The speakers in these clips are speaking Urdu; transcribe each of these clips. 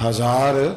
1000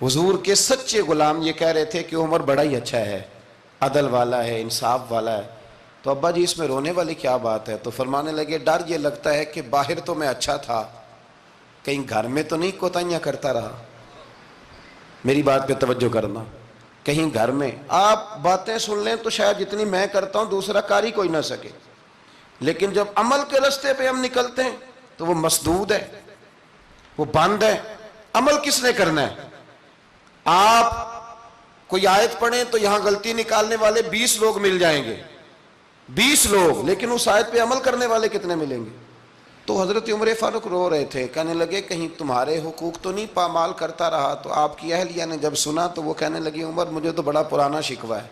حضور کے سچے غلام یہ کہہ رہے تھے کہ عمر بڑا ہی اچھا ہے، عدل والا ہے، انصاف والا ہے. تو ابا جی اس میں رونے والی کیا بات ہے؟ تو فرمانے لگے ڈر یہ لگتا ہے کہ باہر تو میں اچھا تھا، کہیں گھر میں تو نہیں کوتاہیاں کرتا رہا. میری بات پہ توجہ کرنا. کہیں گھر میں آپ باتیں سن لیں تو شاید جتنی میں کرتا ہوں دوسرا کاری کوئی نہ سکے، لیکن جب عمل کے راستے پہ ہم نکلتے ہیں تو وہ مسدود ہے، وہ بند ہے. عمل کس نے کرنا ہے؟ آپ کوئی آیت پڑھیں تو یہاں غلطی نکالنے والے 20 لوگ مل جائیں گے، 20 لوگ، لیکن اس آیت پہ عمل کرنے والے کتنے ملیں گے؟ تو حضرت عمر فاروق رو رہے تھے، کہنے لگے کہیں تمہارے حقوق تو نہیں پامال کرتا رہا. تو آپ کی اہلیہ نے جب سنا تو وہ کہنے لگی عمر مجھے تو بڑا پرانا شکوہ ہے،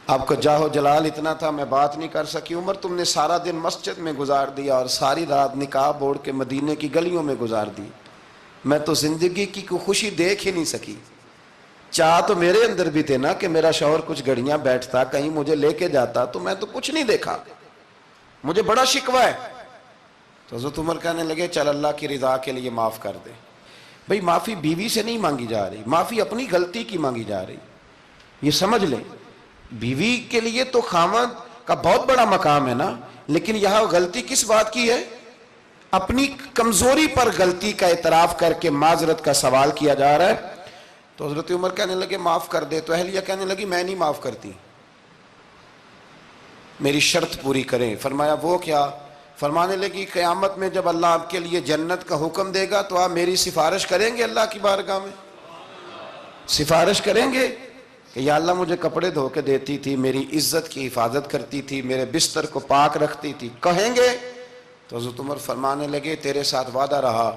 آپ کا جاہ و جلال اتنا تھا میں بات نہیں کر سکی. عمر تم نے سارا دن مسجد میں گزار دیا اور ساری رات نقاب اوڑھ کے مدینے کی گلیوں میں گزار دی، میں تو زندگی کی کوئی خوشی دیکھ ہی نہیں سکی. چاہ تو میرے اندر بھی تھے نا کہ میرا شوہر کچھ گھڑیاں بیٹھتا، کہیں مجھے لے کے جاتا، تو میں تو کچھ نہیں دیکھا، مجھے بڑا شکوہ ہے. تو حضرت عمر کہنے لگے چل اللہ کی رضا کے لیے معاف کر دے. بھئی معافی بیوی سے نہیں مانگی جا رہی، معافی اپنی غلطی کی مانگی جا رہی. یہ سمجھ لیں، بیوی کے لیے تو خاوند کا بہت بڑا مقام ہے نا، لیکن یہاں غلطی کس بات کی ہے؟ اپنی کمزوری پر غلطی کا اعتراف کر کے معذرت کا سوال کیا جا رہا ہے. تو حضرت عمر کہنے لگے معاف کر دے. تو اہلیہ کہنے لگی میں نہیں معاف کرتی، میری شرط پوری کریں. فرمایا وہ کیا؟ فرمانے لگی قیامت میں جب اللہ آپ کے لیے جنت کا حکم دے گا تو آپ میری سفارش کریں گے اللہ کی بارگاہ میں؟ سفارش کریں گے کہ یا اللہ مجھے کپڑے دھو کے دیتی تھی، میری عزت کی حفاظت کرتی تھی، میرے بستر کو پاک رکھتی تھی، کہیں گے؟ تو حضرت عمر فرمانے لگے تیرے ساتھ وعدہ رہا،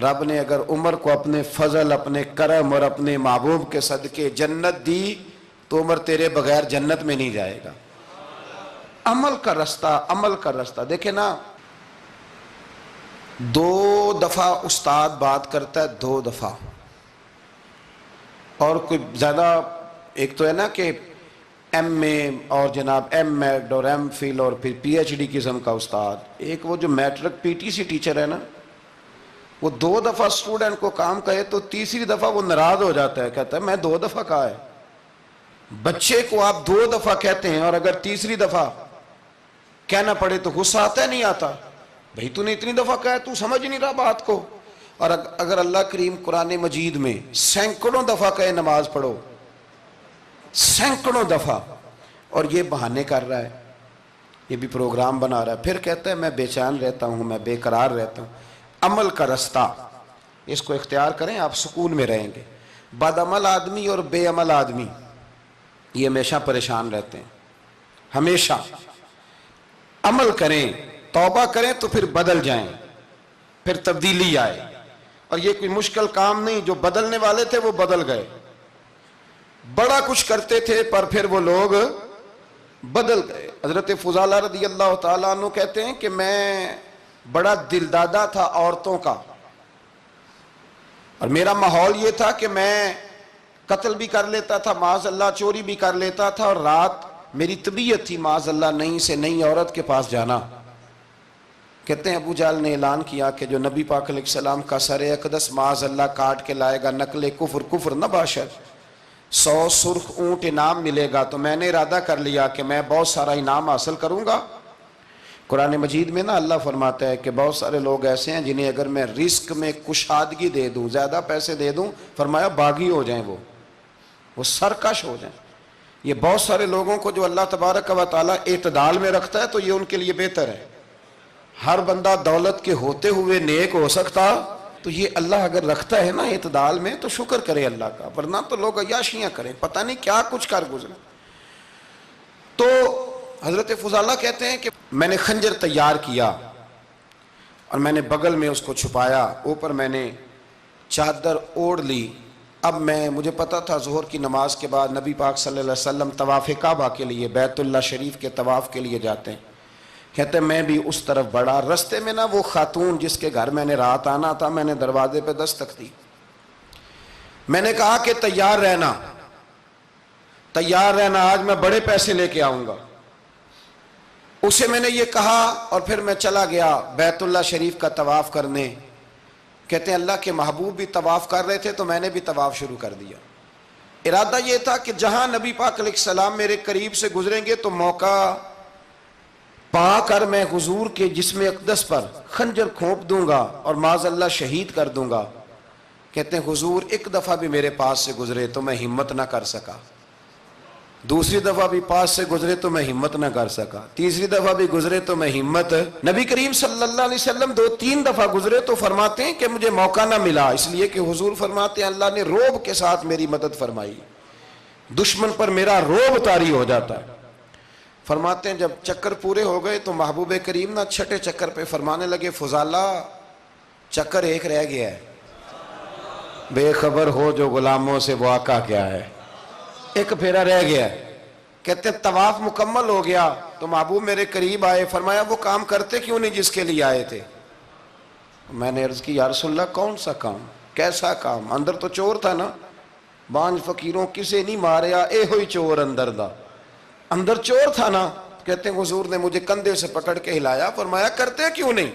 رب نے اگر عمر کو اپنے فضل، اپنے کرم اور اپنے محبوب کے صدقے جنت دی تو عمر تیرے بغیر جنت میں نہیں جائے گا. عمل کا رستہ، عمل کا رستہ. دیکھیں نا، 2 دفعہ استاد بات کرتا ہے، 2 دفعہ، اور کوئی زیادہ، ایک تو ہے نا کہ ایم اے اور جناب ایم ایڈ اور ایم فل اور پھر پی ایچ ڈی قسم کا استاد. ایک وہ جو matric P T C teacher ہے نا، وہ 2 دفعہ اسٹوڈنٹ کو کام کہے تو تیسری دفعہ وہ ناراض ہو جاتا ہے، کہتا ہے میں 2 دفعہ کہا ہے. بچے کو آپ 2 دفعہ کہتے ہیں اور اگر تیسری دفعہ کہنا پڑے تو غصہ آتا ہے نہیں آتا؟ بھئی تو نے اتنی دفعہ کہا ہے، تو سمجھ نہیں رہا بات کو. اور اگر اللہ کریم قرآن مجید میں سینکڑوں دفعہ کہے نماز پڑھو، سینکڑوں دفعہ، اور یہ بہانے کر رہا ہے، یہ بھی پروگرام بنا رہا ہے، پھر کہتا ہے میں بے چین رہتا ہوں، میں بے قرار رہتا ہوں. عمل کا رستہ اس کو اختیار کریں، آپ سکون میں رہیں گے. بد عمل آدمی اور بے عمل آدمی یہ ہمیشہ پریشان رہتے ہیں، ہمیشہ. عمل کریں، توبہ کریں تو پھر بدل جائیں، پھر تبدیلی آئے. اور یہ کوئی مشکل کام نہیں، جو بدلنے والے تھے وہ بدل گئے. بڑا کچھ کرتے تھے پر پھر وہ لوگ بدل گئے. حضرت فضالہ رضی اللہ تعالیٰ عنہ کہتے ہیں کہ میں بڑا دلدادہ تھا عورتوں کا، اور میرا ماحول یہ تھا کہ میں قتل بھی کر لیتا تھا معاذ اللہ، چوری بھی کر لیتا تھا، اور رات میری طبیعت تھی معاذ اللہ نئی سے نئی عورت کے پاس جانا. کہتے ہیں ابو جہل نے اعلان کیا کہ جو نبی پاک علیہ السلام کا سر اقدس معاذ اللہ کاٹ کے لائے گا، نقل کفر، کفر نہ باشد، 100 سرخ اونٹ انعام ملے گا. تو میں نے ارادہ کر لیا کہ میں بہت سارا انعام حاصل کروں گا. قرآن مجید میں نا اللہ فرماتا ہے کہ بہت سارے لوگ ایسے ہیں جنہیں اگر میں رزق میں کشادگی دے دوں، زیادہ پیسے دے دوں، فرمایا باغی ہو جائیں، وہ سرکش ہو جائیں. یہ بہت سارے لوگوں کو جو اللہ تبارک و تعالیٰ اعتدال میں رکھتا ہے تو یہ ان کے لیے بہتر ہے. ہر بندہ دولت کے ہوتے ہوئے نیک ہو سکتا، تو یہ اللہ اگر رکھتا ہے نا اعتدال میں تو شکر کرے اللہ کا، ورنہ تو لوگ عیاشیاں کریں، پتہ نہیں کیا کچھ کر گزرے. تو حضرت فضالہ کہتے ہیں کہ میں نے خنجر تیار کیا اور میں نے بغل میں اس کو چھپایا، اوپر میں نے چادر اوڑھ لی. اب مجھے پتا تھا ظہر کی نماز کے بعد نبی پاک صلی اللہ علیہ وسلم طواف کعبہ کے لیے، بیت اللہ شریف کے طواف کے لیے جاتے ہیں. کہتے ہیں میں بھی اس طرف بڑھا. رستے میں نا وہ خاتون جس کے گھر میں نے رات آنا تھا، میں نے دروازے پہ دستک دی. میں نے کہا کہ تیار رہنا، تیار رہنا، آج میں بڑے پیسے لے کے آؤں گا. اسے میں نے یہ کہا اور پھر میں چلا گیا بیت اللہ شریف کا طواف کرنے. کہتے ہیں اللہ کے محبوب بھی طواف کر رہے تھے تو میں نے بھی طواف شروع کر دیا. ارادہ یہ تھا کہ جہاں نبی پاک علیہ السلام میرے قریب سے گزریں گے تو موقع پا کر میں حضور کے جسم اقدس پر خنجر کھونپ دوں گا اور معاذ اللہ شہید کر دوں گا. کہتے ہیں حضور ایک دفعہ بھی میرے پاس سے گزرے تو میں ہمت نہ کر سکا, دوسری دفعہ بھی پاس سے گزرے تو میں ہمت نہ کر سکا, تیسری دفعہ بھی گزرے تو میں ہمت. نبی کریم صلی اللہ علیہ وسلم 2-3 دفعہ گزرے تو فرماتے ہیں کہ مجھے موقع نہ ملا, اس لیے کہ حضور فرماتے ہیں اللہ نے روب کے ساتھ میری مدد فرمائی, دشمن پر میرا روب طاری ہو جاتا ہے. فرماتے ہیں جب چکر پورے ہو گئے تو محبوب کریم نہ چھٹے چکر پہ فرمانے لگے فضالہ چکر ایک رہ گیا ہے, بے خبر ہو جو غلاموں سے وہ آقا کیا ہے, ایک پھیرا رہ گیا ہے. کہتے ہیں طواف مکمل ہو گیا تو محبوب میرے قریب آئے, فرمایا وہ کام کرتے کیوں نہیں جس کے لیے آئے تھے. میں نے عرض کی یا رسول اللہ کون سا کام, کیسا کام؟ اندر تو چور تھا نا, بانج فقیروں کسے نہیں ماریا اے ہوئی چور اندر دا, اندر چور تھا نا. کہتے ہیں حضور نے مجھے کندھے سے پکڑ کے ہلایا, فرمایا کرتے کیوں نہیں.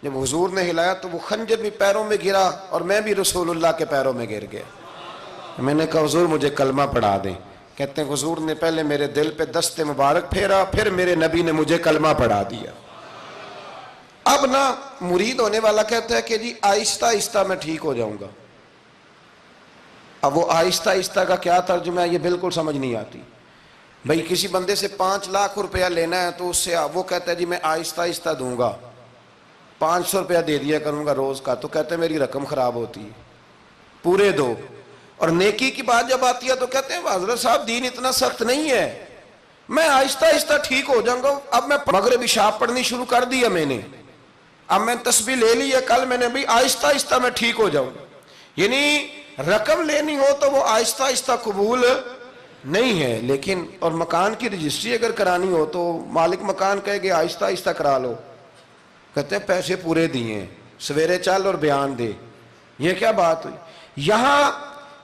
جب حضور نے ہلایا تو وہ خنجر بھی پیروں میں گرا اور میں بھی رسول اللہ کے پیروں میں گر گیا. میں نے کہا حضور مجھے کلمہ پڑھا دیں. کہتے ہیں حضور نے پہلے میرے دل پہ دست مبارک پھیرا, پھر میرے نبی نے مجھے کلمہ پڑھا دیا. اب نہ مرید ہونے والا کہتا ہے کہ جی آہستہ آہستہ میں ٹھیک ہو جاؤں گا. اب وہ آہستہ آہستہ کا کیا ترجمہ ہے یہ بالکل سمجھ نہیں آتی. بھئی کسی بندے سے 5 لاکھ روپیہ لینا ہے تو اس سے وہ کہتا ہے جی میں آہستہ آہستہ دوں گا, 500 روپیہ دے دیا کروں گا روز کا, تو کہتے ہیں میری رقم خراب ہوتی ہے, پورے دو. اور نیکی کی بات جب آتی ہے تو کہتے ہیں حضرت صاحب دین اتنا سخت نہیں ہے, میں آہستہ آہستہ ٹھیک ہو جاؤں گا. اب میں مغرب عشاء پڑھنی شروع کر دیا میں نے, اب میں تسبیح لے لی ہے, کل میں نے بھی آہستہ آہستہ میں ٹھیک ہو جاؤں. یعنی رقم لینی ہو تو وہ آہستہ آہستہ قبول نہیں ہے. لیکن اور مکان کی رجسٹری اگر کرانی ہو تو مالک مکان کہے گے آہستہ آہستہ کرا لو. کہتے ہیں پیسے پورے دیے, سویرے چل اور بیان دے. یہ کیا بات ہوئی. یہاں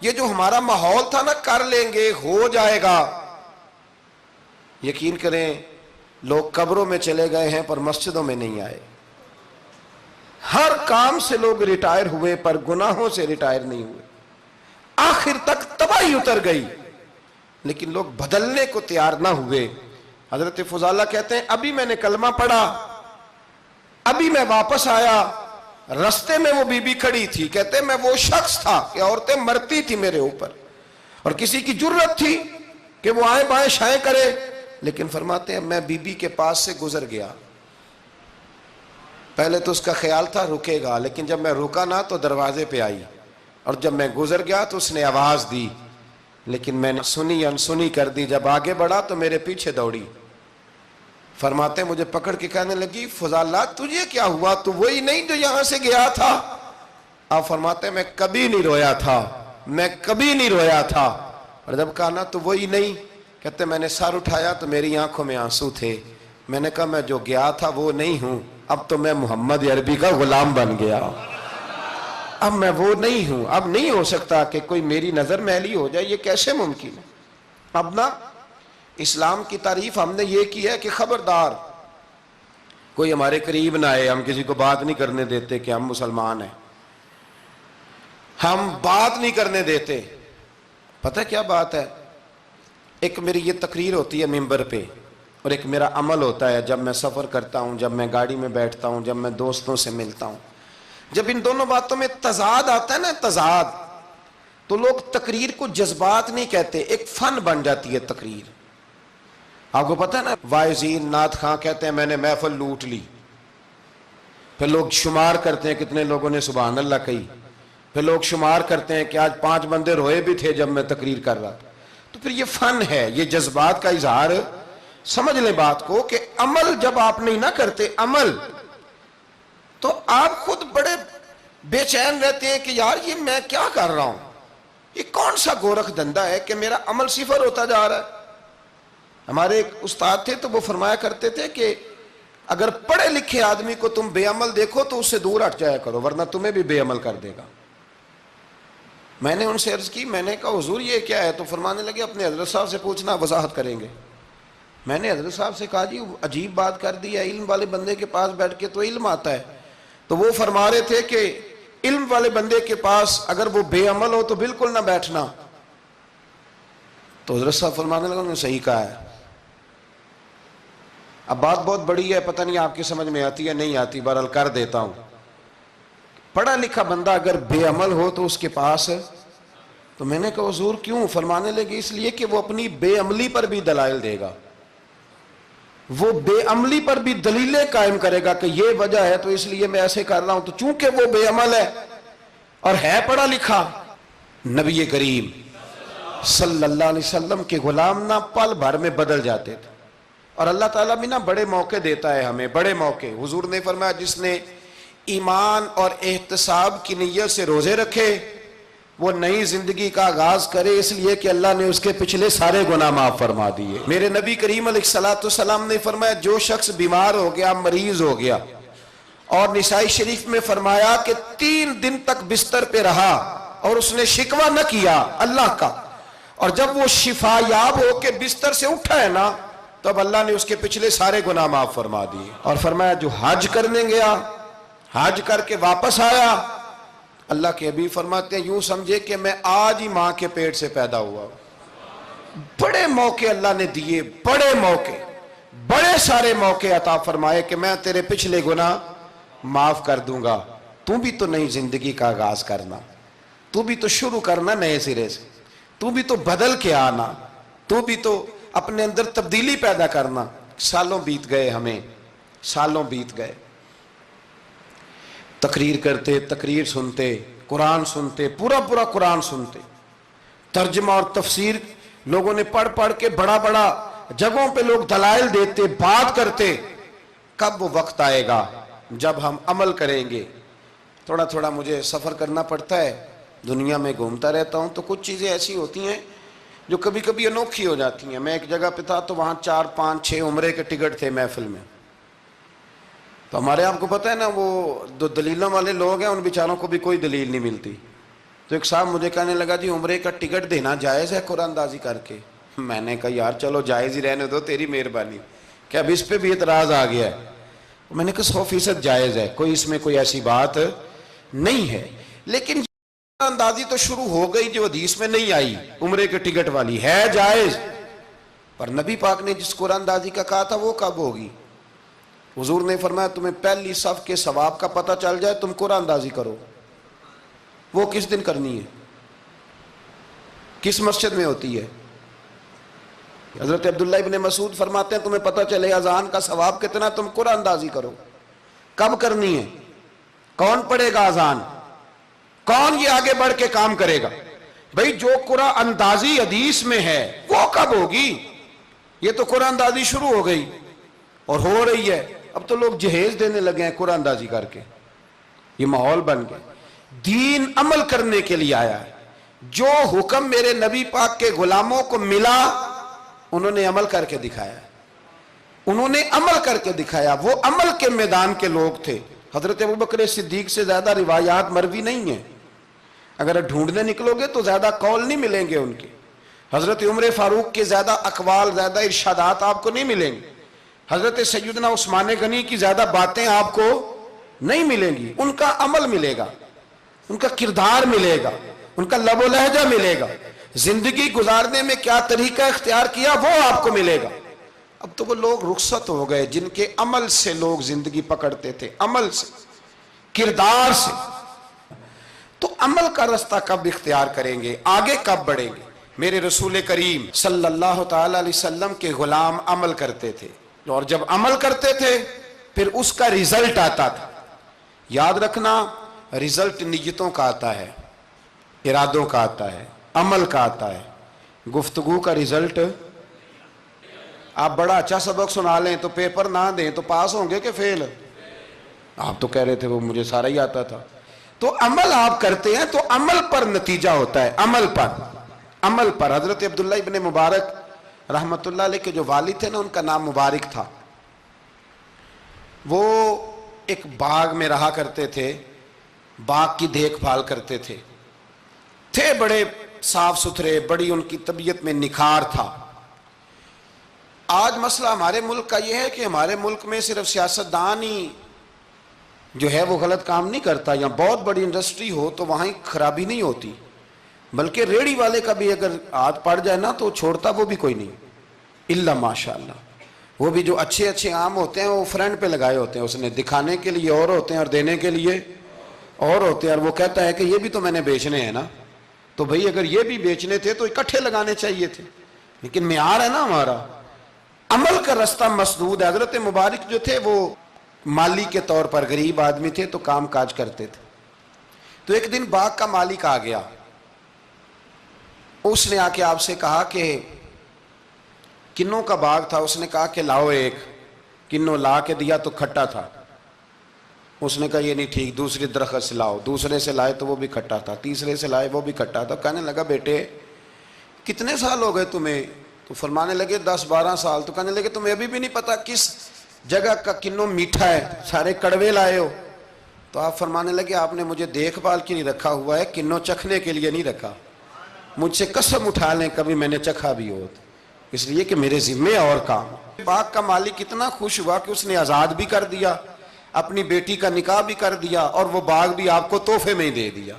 یہ جو ہمارا ماحول تھا نا کر لیں گے ہو جائے گا, یقین کریں لوگ قبروں میں چلے گئے ہیں پر مسجدوں میں نہیں آئے. ہر کام سے لوگ ریٹائر ہوئے پر گناہوں سے ریٹائر نہیں ہوئے. آخر تک تباہی اتر گئی لیکن لوگ بدلنے کو تیار نہ ہوئے. حضرت فضالہ کہتے ہیں ابھی میں نے کلمہ پڑھا, ابھی میں واپس آیا, رستے میں وہ بی بی کھڑی تھی. کہتے ہیں میں وہ شخص تھا کہ عورتیں مرتی تھی میرے اوپر اور کسی کی جرت تھی کہ وہ آئیں بائیں شائیں کرے, لیکن فرماتے ہیں میں بی بی کے پاس سے گزر گیا. پہلے تو اس کا خیال تھا رکے گا, لیکن جب میں رکا نہ تو دروازے پہ آئی, اور جب میں گزر گیا تو اس نے آواز دی, لیکن میں نے سنی انسنی کر دی. جب آگے بڑھا تو میرے پیچھے دوڑی. فرماتے ہیں مجھے پکڑ کے کہنے لگی فضالہ تجھے کیا ہوا, تو وہی نہیں جو یہاں سے گیا تھا. آپ فرماتے ہیں میں کبھی نہیں رویا تھا, میں کبھی نہیں رویا تھا. اور جب کہا نا تو وہی نہیں, کہتے میں نے سر اٹھایا تو میری آنکھوں میں آنسو تھے. میں نے کہا میں جو گیا تھا وہ نہیں ہوں, اب تو میں محمد عربی کا غلام بن گیا, اب میں وہ نہیں ہوں. اب نہیں ہو سکتا کہ کوئی میری نظر میلی ہو جائے, یہ کیسے ممکن ہے. اب نا اسلام کی تعریف ہم نے یہ کی ہے کہ خبردار کوئی ہمارے قریب نہ آئے, ہم کسی کو بات نہیں کرنے دیتے کہ ہم مسلمان ہیں, ہم بات نہیں کرنے دیتے. پتہ کیا بات ہے, ایک میری یہ تقریر ہوتی ہے ممبر پہ اور ایک میرا عمل ہوتا ہے جب میں سفر کرتا ہوں, جب میں گاڑی میں بیٹھتا ہوں, جب میں دوستوں سے ملتا ہوں. جب ان دونوں باتوں میں تضاد آتا ہے نا, تضاد, تو لوگ تقریر کو جذبات نہیں کہتے, ایک فن بن جاتی ہے تقریر. آپ کو پتہ ہے نا وائزین نعت خواں کہتے ہیں میں نے محفل لوٹ لی, پھر لوگ شمار کرتے ہیں کتنے لوگوں نے سبحان اللہ کہی, پھر لوگ شمار کرتے ہیں کہ آج 5 بندے روئے بھی تھے جب میں تقریر کر رہا تھا. تو پھر یہ فن ہے, یہ جذبات کا اظہار. سمجھ لیں بات کو کہ عمل جب آپ نہیں نہ کرتے عمل, تو آپ خود بڑے بے چین رہتے ہیں کہ یار یہ میں کیا کر رہا ہوں, یہ کون سا گورکھ دھندا ہے کہ میرا عمل صفر ہوتا جا رہا ہے. ہمارے ایک استاد تھے تو وہ فرمایا کرتے تھے کہ اگر پڑھے لکھے آدمی کو تم بے عمل دیکھو تو اس سے دور ہٹ جایا کرو ورنہ تمہیں بھی بے عمل کر دے گا. میں نے ان سے عرض کی, میں نے کہا حضور یہ کیا ہے, تو فرمانے لگے اپنے حضرت صاحب سے پوچھنا, وضاحت کریں گے. میں نے حضرت صاحب سے کہا جی عجیب بات کر دی ہے, علم والے بندے کے پاس بیٹھ کے تو علم آتا ہے. تو وہ فرما رہے تھے کہ علم والے بندے کے پاس اگر وہ بے عمل ہو تو بالکل نہ بیٹھنا. تو حضرت صاحب فرمانے لگا انہوں نے صحیح کہا ہے. اب بات بہت بڑی ہے, پتہ نہیں آپ کی سمجھ میں آتی ہے نہیں آتی, بہرحال کر دیتا ہوں. پڑھا لکھا بندہ اگر بے عمل ہو تو اس کے پاس, تو میں نے کہا حضور کیوں؟ فرمانے لگے اس لیے کہ وہ اپنی بے عملی پر بھی دلائل دے گا, وہ بے عملی پر بھی دلیلیں قائم کرے گا کہ یہ وجہ ہے تو اس لیے میں ایسے کر رہا ہوں. تو چونکہ وہ بے عمل ہے اور ہے پڑھا لکھا, نبی کریم صلی اللہ علیہ وسلم کے غلام نہ پل بھر میں بدل جاتے تھے. اور اللہ تعالیٰ بھی نا بڑے موقع دیتا ہے ہمیں, بڑے موقع. حضور نے فرمایا جس نے ایمان اور احتساب کی نیت سے روزے رکھے وہ نئی زندگی کا آغاز کرے, اس لیے کہ اللہ نے اس کے پچھلے سارے گناہ معاف فرما دیے. میرے نبی کریم علیہ الصلوۃ والسلام نے فرمایا جو شخص بیمار ہو گیا, مریض ہو گیا, اور نسائی شریف میں فرمایا کہ 3 دن تک بستر پہ رہا اور اس نے شکوہ نہ کیا اللہ کا, اور جب وہ شفا یاب ہو کے بستر سے اٹھا ہے نا تب اللہ نے اس کے پچھلے سارے گناہ معاف فرما دیے. اور فرمایا جو حج کرنے گیا, حج کر کے واپس آیا, اللہ کے حبیب فرماتے ہیں یوں سمجھے کہ میں آج ہی ماں کے پیٹ سے پیدا ہوا. بڑے موقع اللہ نے دیے, بڑے موقع, بڑے سارے موقع عطا فرمائے کہ میں تیرے پچھلے گناہ معاف کر دوں گا. تو بھی تو نئی زندگی کا آغاز کرنا, تو بھی تو شروع کرنا نئے سرے سے, تو بھی تو بدل کے آنا, تو بھی تو اپنے اندر تبدیلی پیدا کرنا. سالوں بیت گئے, ہمیں سالوں بیت گئے, تقریر کرتے, تقریر سنتے, قرآن سنتے, پورا پورا قرآن سنتے, ترجمہ اور تفسیر لوگوں نے پڑھ پڑھ کے بڑا بڑا جگہوں پہ لوگ دلائل دیتے, بات کرتے. کب وہ وقت آئے گا جب ہم عمل کریں گے؟ تھوڑا تھوڑا مجھے سفر کرنا پڑتا ہے, دنیا میں گھومتا رہتا ہوں, تو کچھ چیزیں ایسی ہوتی ہیں جو کبھی کبھی انوکھی ہو جاتی ہیں. میں ایک جگہ پہ تھا تو وہاں 4 5 6 عمرے کے ٹکٹ تھے محفل میں. تو ہمارے آپ کو پتہ ہے نا وہ جو دلیلوں والے لوگ ہیں ان بیچاروں کو بھی کوئی دلیل نہیں ملتی. تو ایک صاحب مجھے کہنے لگا جی عمرے کا ٹکٹ دینا جائز ہے قرآن اندازی کر کے؟ میں نے کہا یار چلو جائز ہی رہنے دو, تیری مہربانی, کہ اب اس پہ بھی اعتراض آ گیا ہے. میں نے کہا 100% جائز ہے, کوئی اس میں کوئی ایسی بات نہیں ہے. لیکن اندازی تو شروع ہو گئی جو حدیث میں نہیں آئی, عمرے کے ٹکٹ والی ہے جائز, پر نبی پاک نے جس قرآن اندازی کا کہا تھا وہ کب ہوگی؟ حضور نے فرمایا تمہیں پہلی صف کے ثواب کا پتہ چل جائے تم قرآن اندازی کرو. وہ کس دن کرنی ہے, کس مسجد میں ہوتی ہے؟ حضرت عبداللہ ابن مسعود فرماتے ہیں تمہیں پتہ چلے اذان کا ثواب کتنا, تم قرآن اندازی کرو. کب کرنی ہے؟ کون پڑھے گا اذان؟ کون یہ آگے بڑھ کے کام کرے گا؟ بھئی جو قرآن اندازی حدیث میں ہے وہ کب ہوگی؟ یہ تو قرآن اندازی شروع ہو گئی اور ہو رہی ہے. اب تو لوگ جہیز دینے لگے ہیں قرآن اندازی کر کے, یہ ماحول بن گیا. دین عمل کرنے کے لیے آیا ہے. جو حکم میرے نبی پاک کے غلاموں کو ملا انہوں نے عمل کر کے دکھایا, انہوں نے عمل کر کے دکھایا. وہ عمل کے میدان کے لوگ تھے. حضرت ابوبکر صدیق سے زیادہ روایات مروی نہیں ہیں, اگر ڈھونڈنے نکلو گے تو زیادہ قول نہیں ملیں گے ان کے. حضرت عمر فاروق کے زیادہ اقوال, زیادہ ارشادات آپ کو نہیں ملیں گے. حضرت سیدنا عثمان غنی کی زیادہ باتیں آپ کو نہیں ملیں گی. ان کا عمل ملے گا, ان کا کردار ملے گا, ان کا لب و لہجہ ملے گا, زندگی گزارنے میں کیا طریقہ اختیار کیا وہ آپ کو ملے گا. اب تو وہ لوگ رخصت ہو گئے جن کے عمل سے لوگ زندگی پکڑتے تھے, عمل سے, کردار سے. تو عمل کا رستہ کب اختیار کریں گے, آگے کب بڑھیں گے؟ میرے رسول کریم صلی اللہ تعالی علیہ وسلم کے غلام عمل کرتے تھے, اور جب عمل کرتے تھے پھر اس کا رزلٹ آتا تھا. یاد رکھنا رزلٹ نیتوں کا آتا ہے, ارادوں کا آتا ہے, عمل کا آتا ہے. گفتگو کا رزلٹ, آپ بڑا اچھا سبق سنا لیں تو پیپر نہ دیں تو پاس ہوں گے کہ فیل؟ آپ تو کہہ رہے تھے وہ مجھے سارا ہی آتا تھا. تو عمل آپ کرتے ہیں تو عمل پر نتیجہ ہوتا ہے, عمل پر, عمل پر. حضرت عبداللہ ابن مبارک رحمت اللہ علیہ کے جو والد تھے نا ان کا نام مبارک تھا. وہ ایک باغ میں رہا کرتے تھے, باغ کی دیکھ بھال کرتے تھے بڑے صاف ستھرے, بڑی ان کی طبیعت میں نکھار تھا. آج مسئلہ ہمارے ملک کا یہ ہے کہ ہمارے ملک میں صرف سیاستدان ہی جو ہے وہ غلط کام نہیں کرتا، یا بہت بڑی انڈسٹری ہو تو وہاں خرابی نہیں ہوتی، بلکہ ریڑھی والے کا بھی اگر ہاتھ پڑ جائے نا تو چھوڑتا وہ بھی کوئی نہیں، الا ماشاء اللہ۔ وہ بھی جو اچھے اچھے آم ہوتے ہیں وہ فرنٹ پہ لگائے ہوتے ہیں، اس نے دکھانے کے لیے اور ہوتے ہیں اور دینے کے لیے اور ہوتے ہیں، اور وہ کہتا ہے کہ یہ بھی تو میں نے بیچنے ہیں نا، تو بھئی اگر یہ بھی بیچنے تھے تو اکٹھے لگانے چاہیے تھے، لیکن معیار ہے نا ہمارا، عمل کا رستہ مسدود ہے۔ حضرت مبارک جو تھے وہ مالی کے طور پر غریب آدمی تھے تو کام کاج کرتے تھے۔ تو ایک دن باغ کا مالک آ گیا، اس نے آ کے آپ سے کہا کہ کنوں کا باغ تھا، اس نے کہا کہ لاؤ ایک، کنوں لا کے دیا تو کھٹا تھا، اس نے کہا یہ نہیں ٹھیک، دوسری درخت سے لاؤ، دوسرے سے لائے تو وہ بھی کھٹا تھا، تیسرے سے لائے وہ بھی کھٹا تھا۔ کہنے لگا بیٹے کتنے سال ہو گئے تمہیں؟ تو فرمانے لگے 10-12 سال۔ تو کہنے لگے تمہیں ابھی بھی نہیں پتا کس جگہ کا کنوں میٹھا ہے، سارے کڑوے لائے ہو؟ تو آپ فرمانے لگے آپ نے مجھے دیکھ بھال کے لیے رکھا ہوا ہے، کنوں چکھنے کے لیے نہیں رکھا، مجھ سے قسم اٹھا لیں کبھی میں نے چکھا بھی ہو، اس لیے کہ میرے ذمے اور کام۔ باغ کا مالک اتنا خوش ہوا کہ اس نے آزاد بھی کر دیا، اپنی بیٹی کا نکاح بھی کر دیا، اور وہ باغ بھی آپ کو تحفے میں ہی دے دیا۔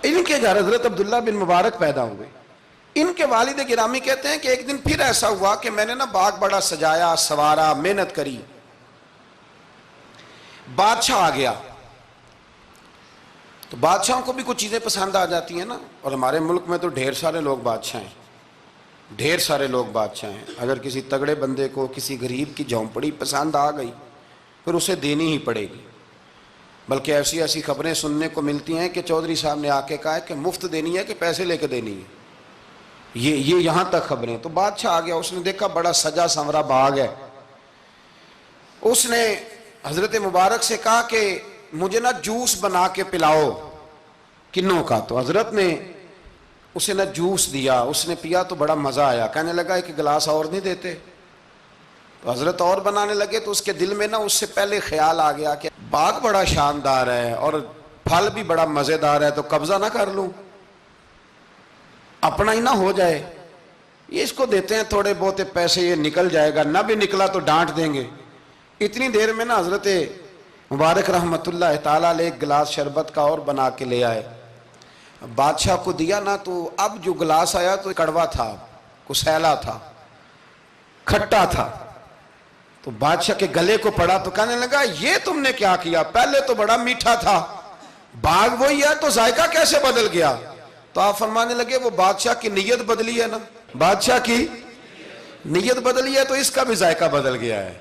ان کے گھر حضرت عبداللہ بن مبارک پیدا ہوئے۔ ان کے والد گرامی کہتے ہیں کہ ایک دن پھر ایسا ہوا کہ میں نے نا باغ بڑا سجایا، سوارا، محنت کری، بادشاہ آ گیا۔ تو بادشاہوں کو بھی کچھ چیزیں پسند آ جاتی ہیں نا، اور ہمارے ملک میں تو ڈھیر سارے لوگ بادشاہ ہیں، ڈھیر سارے لوگ بادشاہ ہیں۔ اگر کسی تگڑے بندے کو کسی غریب کی جھونپڑی پسند آ گئی پھر اسے دینی ہی پڑے گی، بلکہ ایسی ایسی خبریں سننے کو ملتی ہیں کہ چودھری صاحب نے آ کے کہا ہے کہ مفت دینی ہے کہ پیسے لے کے دینی ہے، یہ یہاں تک خبریں۔ تو بادشاہ آ گیا، اس نے دیکھا بڑا سجا سنورا باغ ہے، اس نے حضرت مبارک سے کہا کہ مجھے نا جوس بنا کے پلاؤ کنوں کا۔ تو حضرت نے اسے نا جوس دیا، اس نے پیا تو بڑا مزہ آیا، کہنے لگا ایک گلاس اور نہیں دیتے؟ تو حضرت اور بنانے لگے، تو اس کے دل میں نا اس سے پہلے خیال آ گیا کہ باغ بڑا شاندار ہے اور پھل بھی بڑا مزیدار ہے، تو قبضہ نہ کر لوں، اپنا ہی نہ ہو جائے، یہ اس کو دیتے ہیں تھوڑے بہت پیسے، یہ نکل جائے گا، نہ بھی نکلا تو ڈانٹ دیں گے۔ اتنی دیر میں نا حضرت مبارک رحمت اللہ تعالیٰ علیہ ایک گلاس شربت کا اور بنا کے لے آئے، بادشاہ کو دیا نا، تو اب جو گلاس آیا تو کڑوا تھا، کسیلا تھا، کھٹا تھا۔ تو بادشاہ کے گلے کو پڑا تو کہنے لگا یہ تم نے کیا کیا؟ پہلے تو بڑا میٹھا تھا، باغ وہی ہے تو ذائقہ کیسے بدل گیا؟ تو آپ فرمانے لگے وہ بادشاہ کی نیت بدلی ہے نا، بادشاہ کی نیت بدلی ہے تو اس کا بھی ذائقہ بدل گیا ہے،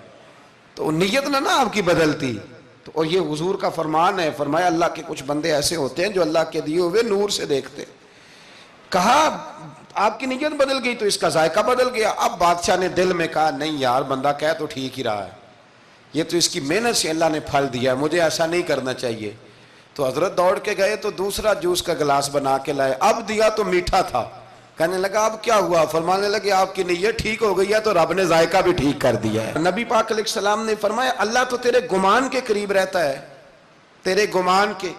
تو نیت نہ آپ کی بدلتی۔ تو اور یہ حضور کا فرمان ہے، فرمایا اللہ کے کچھ بندے ایسے ہوتے ہیں جو اللہ کے دیے ہوئے نور سے دیکھتے۔ کہا آپ کی نیت بدل گئی تو اس کا ذائقہ بدل گیا۔ اب بادشاہ نے دل میں کہا نہیں یار بندہ کہہ تو ٹھیک ہی رہا ہے، یہ تو اس کی محنت سے اللہ نے پھل دیا ہے، مجھے ایسا نہیں کرنا چاہیے۔ تو حضرت دوڑ کے گئے تو دوسرا جوس کا گلاس بنا کے لائے، اب دیا تو میٹھا تھا، کہنے لگا اب کیا ہوا؟ فرمانے لگے آپ کی نیت ٹھیک ہو گئی ہے تو رب نے ذائقہ بھی ٹھیک کر دیا ہے۔ نبی پاک علیہ السلام نے فرمایا اللہ تو تیرے گمان کے قریب رہتا ہے، تیرے گمان کے۔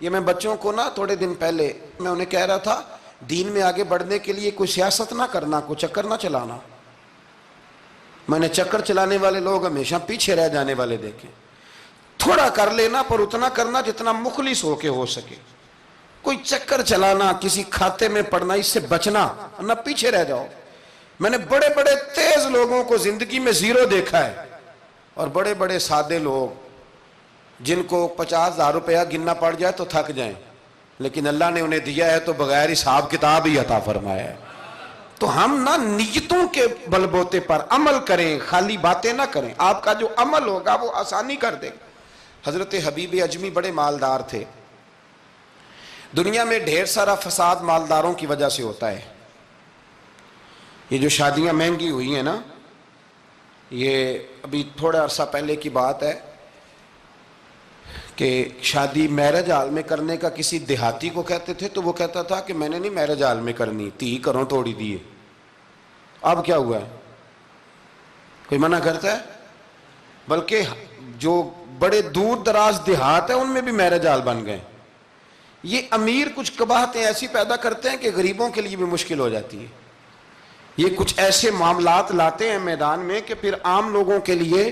یہ میں بچوں کو نا تھوڑے دن پہلے میں انہیں کہہ رہا تھا دین میں آگے بڑھنے کے لیے کوئی سیاست نہ کرنا، کوئی چکر نہ چلانا۔ میں نے چکر چلانے والے لوگ ہمیشہ پیچھے رہ جانے والے دیکھے، تھوڑا کر لینا پر اتنا کرنا جتنا مخلص ہو کے ہو سکے، کوئی چکر چلانا، کسی کھاتے میں پڑنا، اس سے بچنا، نہ پیچھے رہ جاؤ۔ میں نے بڑے بڑے تیز لوگوں کو زندگی میں زیرو دیکھا ہے، اور بڑے بڑے سادے لوگ جن کو 50,000 روپیہ گننا پڑ جائے تو تھک جائیں، لیکن اللہ نے انہیں دیا ہے تو بغیر حساب کتاب ہی عطا فرمایا ہے۔ تو ہم نہ نیتوں کے بل بوتے پر عمل کریں، خالی باتیں نہ کریں، آپ کا جو عمل ہوگا وہ آسانی کر دے گا۔ حضرت حبیب اجمی بڑے مالدار تھے، دنیا میں ڈھیر سارا فساد مالداروں کی وجہ سے ہوتا ہے۔ یہ جو شادیاں مہنگی ہوئی ہیں نا، یہ ابھی تھوڑا عرصہ پہلے کی بات ہے کہ شادی میرج ہال میں کرنے کا کسی دیہاتی کو کہتے تھے تو وہ کہتا تھا کہ میں نے نہیں میرج ہال میں کرنی، تھی کروں توڑی دیے۔ اب کیا ہوا ہے؟ کوئی منع کرتا ہے؟ بلکہ جو بڑے دور دراز دیہات ہیں ان میں بھی میرج ہال بن گئے۔ یہ امیر کچھ قباحتیں ایسی پیدا کرتے ہیں کہ غریبوں کے لیے بھی مشکل ہو جاتی ہے۔ یہ کچھ ایسے معاملات لاتے ہیں میدان میں کہ پھر عام لوگوں کے لیے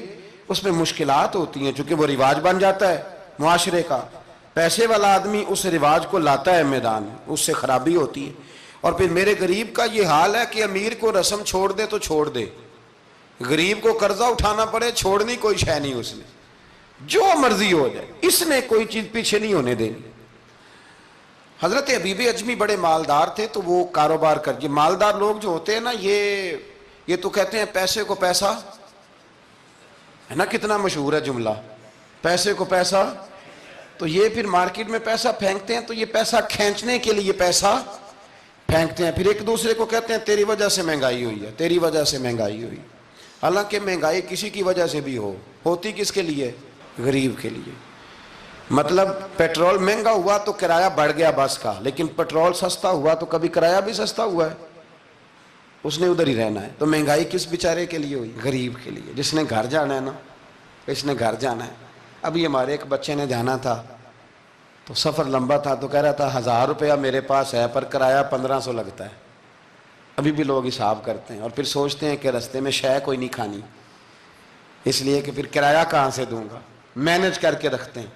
اس میں مشکلات ہوتی ہیں، چونکہ وہ رواج بن جاتا ہے معاشرے کا. پیسے والا آدمی اس رواج کو لاتا ہے میدان میں، اس سے خرابی ہوتی ہے. اور پھر میرے غریب کا یہ حال ہے کہ امیر کو رسم چھوڑ دے تو چھوڑ دے، غریب کو قرضہ اٹھانا پڑے، چھوڑنی کوئی شے نہیں اس نے، جو مرضی ہو جائے، اس نے کوئی چیز پیچھے نہیں ہونے دینی. حضرت حبیب اجمی بڑے مالدار تھے، تو وہ کاروبار کر، یہ مالدار لوگ جو ہوتے ہیں نا، یہ تو کہتے ہیں پیسے کو پیسہ، ہے نا، کتنا مشہور ہے جملہ، پیسے کو پیسہ. تو یہ پھر مارکیٹ میں پیسہ پھینکتے ہیں، تو یہ پیسہ کھینچنے کے لیے پیسہ پھینکتے ہیں، پھر ایک دوسرے کو کہتے ہیں تیری وجہ سے مہنگائی ہوئی ہے، تیری وجہ سے مہنگائی ہوئی. حالانکہ مہنگائی کسی کی وجہ سے بھی ہوتی کس کے لیے؟ غریب کے لیے. مطلب پیٹرول مہنگا ہوا تو کرایہ بڑھ گیا بس کا، لیکن پیٹرول سستا ہوا تو کبھی کرایہ بھی سستا ہوا ہے، اس نے ادھر ہی رہنا ہے. تو مہنگائی کس بیچارے کے لیے ہوئی؟ غریب کے لیے، جس نے گھر جانا ہے نا، اس نے گھر جانا ہے. ابھی ہمارے ایک بچے نے جانا تھا، تو سفر لمبا تھا، تو کہہ رہا تھا 1000 روپیہ میرے پاس ہے پر کرایہ 1500 لگتا ہے. ابھی بھی لوگ حساب کرتے ہیں اور پھر سوچتے ہیں کہ رستے میں شے کوئی نہیں کھانی، اس لیے کہ پھر کرایہ کہاں سے دوں گا، مینج کر کے رکھتے ہیں.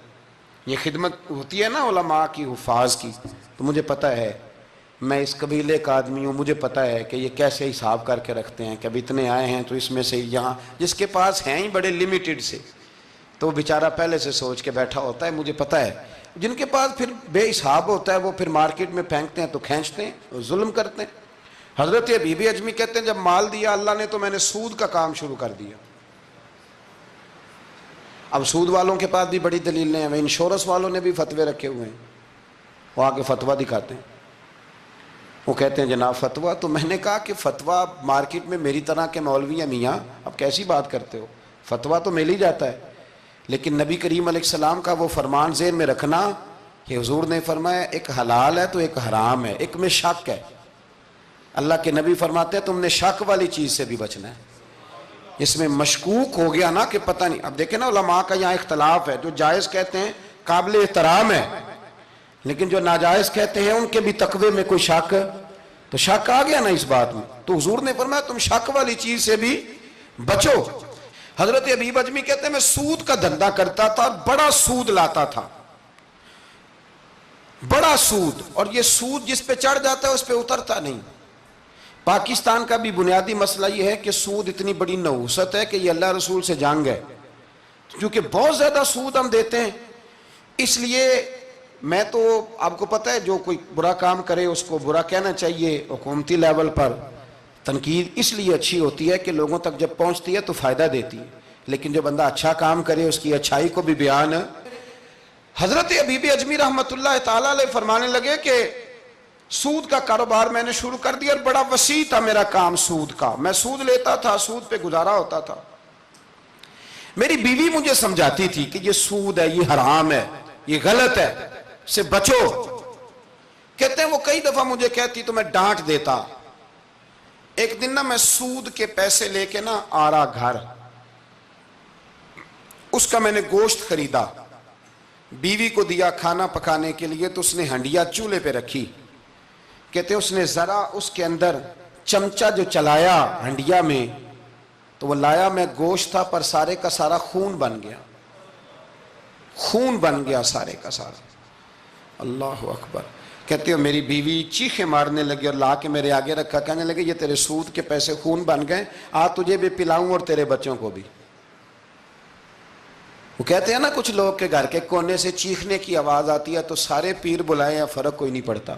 یہ خدمت ہوتی ہے نا علماء کی، حفاظ کی. تو مجھے پتہ ہے، میں اس قبیلے کا آدمی ہوں، مجھے پتہ ہے کہ یہ کیسے حساب کر کے رکھتے ہیں کہ اب اتنے آئے ہیں تو اس میں سے یہاں، جس کے پاس ہیں ہی بڑے لمیٹڈ سے، تو وہ بیچارہ پہلے سے سوچ کے بیٹھا ہوتا ہے. مجھے پتہ ہے جن کے پاس پھر بے حساب ہوتا ہے، وہ پھر مارکیٹ میں پھینکتے ہیں تو کھینچتے ہیں، ظلم کرتے ہیں. حضرت حبیب اجمی کہتے ہیں جب مال دیا اللہ نے تو میں نے سود کا کام شروع کر دیا. اب سود والوں کے پاس بھی بڑی دلیلیں ہیں، انشورنس والوں نے بھی فتوے رکھے ہوئے ہیں، وہ آ کے فتویٰ دکھاتے ہیں، وہ کہتے ہیں جناب فتویٰ. تو میں نے کہا کہ فتویٰ مارکیٹ میں میری طرح کے مولوی ہیں میاں، اب کیسی بات کرتے ہو، فتویٰ تو مل ہی جاتا ہے. لیکن نبی کریم علیہ السلام کا وہ فرمان ذہن میں رکھنا کہ حضور نے فرمایا ایک حلال ہے تو ایک حرام ہے، ایک میں شک ہے. اللہ کے نبی فرماتے ہیں تم نے شک والی چیز سے بھی بچنا ہے. اس میں مشکوک ہو گیا نا کہ پتہ نہیں. اب دیکھیں نا علماء کا یہاں اختلاف ہے، جو جائز کہتے ہیں قابل احترام ہے، لیکن جو ناجائز کہتے ہیں ان کے بھی تقوی میں کوئی شک، تو شک آ گیا نا اس بات میں. تو حضور نے فرمایا تم شک والی چیز سے بھی بچو. حضرت حبیب اجمی کہتے ہیں میں سود کا دھندا کرتا تھا، بڑا سود لاتا تھا، بڑا سود. اور یہ سود جس پہ چڑھ جاتا ہے اس پہ اترتا نہیں. پاکستان کا بھی بنیادی مسئلہ یہ ہے کہ سود اتنی بڑی نحوست ہے کہ یہ اللہ رسول سے جنگ ہے، کیونکہ بہت زیادہ سود ہم دیتے ہیں. اس لیے میں تو آپ کو پتہ ہے جو کوئی برا کام کرے اس کو برا کہنا چاہیے. حکومتی لیول پر تنقید اس لیے اچھی ہوتی ہے کہ لوگوں تک جب پہنچتی ہے تو فائدہ دیتی ہے، لیکن جو بندہ اچھا کام کرے اس کی اچھائی کو بھی بیان. حضرت حبیب اجمی رحمۃ اللہ تعالیٰ علیہ فرمانے لگے کہ سود کا کاروبار میں نے شروع کر دیا اور بڑا وسیع تھا میرا کام سود کا. میں سود لیتا تھا، سود پہ گزارا ہوتا تھا. میری بیوی مجھے سمجھاتی تھی کہ یہ سود ہے، یہ حرام ہے، یہ غلط ہے، سے بچو. کہتے ہیں وہ کئی دفعہ مجھے کہتی تو میں ڈانٹ دیتا. ایک دن نا میں سود کے پیسے لے کے نا آ رہا گھر، اس کا میں نے گوشت خریدا، بیوی کو دیا کھانا پکانے کے لیے، تو اس نے ہنڈیا چولہے پہ رکھی. کہتے اس نے ذرا اس کے اندر چمچہ جو چلایا ہنڈیا میں، تو وہ لایا میں گوشت تھا پر سارے کا سارا خون بن گیا، خون بن گیا سارے کا سارا. اللہ اکبر. کہتے ہو میری بیوی چیخیں مارنے لگی اور لا کے میرے آگے رکھا، کہنے لگے یہ تیرے سود کے پیسے خون بن گئے، آ تجھے بھی پلاؤں اور تیرے بچوں کو بھی. وہ کہتے ہیں نا کچھ لوگ کے گھر کے کونے سے چیخنے کی آواز آتی ہے تو سارے پیر بلائیں یا فرق کوئی نہیں پڑتا.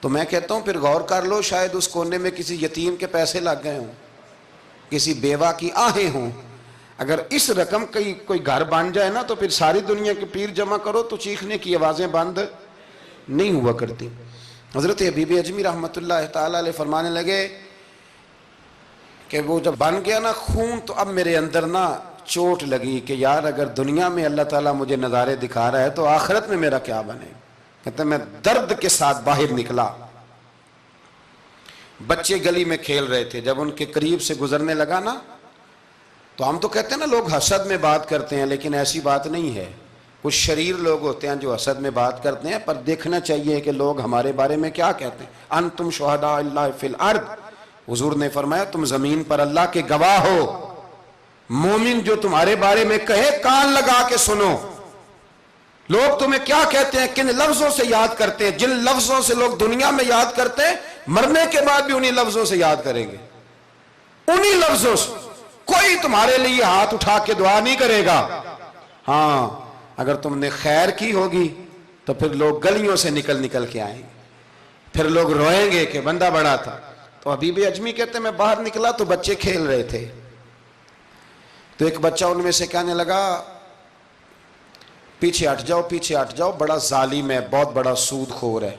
تو میں کہتا ہوں پھر غور کر لو، شاید اس کونے میں کسی یتیم کے پیسے لگ گئے ہوں، کسی بیوہ کی آہیں ہوں. اگر اس رقم کوئی گھر بن جائے نا تو پھر ساری دنیا کے پیر جمع کرو تو چیخنے کی آوازیں بند نہیں ہوا کرتی. حضرت حبیب اجمی رحمۃ اللہ تعالیٰ علیہ فرمانے لگے کہ وہ جب بن گیا نا خون، تو اب میرے اندر نا چوٹ لگی کہ یار اگر دنیا میں اللہ تعالیٰ مجھے نظارے دکھا رہا ہے تو آخرت میں میرا کیا بنے. کہتے ہیں میں درد کے ساتھ باہر نکلا. بچے گلی میں کھیل رہے تھے، جب ان کے قریب سے گزرنے لگا نا تو ہم تو کہتے ہیں نا لوگ حسد میں بات کرتے ہیں، لیکن ایسی بات نہیں ہے. کچھ شریر لوگ ہوتے ہیں جو حسد میں بات کرتے ہیں، پر دیکھنا چاہیے کہ لوگ ہمارے بارے میں کیا کہتے ہیں. انتم شہداء اللہ فی الارض، حضور نے فرمایا تم زمین پر اللہ کے گواہ ہو. مومن جو تمہارے بارے میں کہے کان لگا کے سنو. لوگ تمہیں کیا کہتے ہیں, کن لفظوں سے یاد کرتے ہیں, جن لفظوں سے لوگ دنیا میں یاد کرتے ہیں مرنے کے بعد بھی انہی لفظوں سے یاد کریں گے, انہی لفظوں سے. کوئی تمہارے لیے ہاتھ اٹھا کے دعا نہیں کرے گا. ہاں اگر تم نے خیر کی ہوگی تو پھر لوگ گلیوں سے نکل کے آئیں گے, پھر لوگ روئیں گے کہ بندہ بڑا تھا. تو حبیب اجمی کہتے ہیں میں باہر نکلا تو بچے کھیل رہے تھے, تو ایک بچہ ان میں سے کہنے لگا پیچھے ہٹ جاؤ, پیچھے ہٹ جاؤ, بڑا ظالم ہے, بہت بڑا سود خور ہے.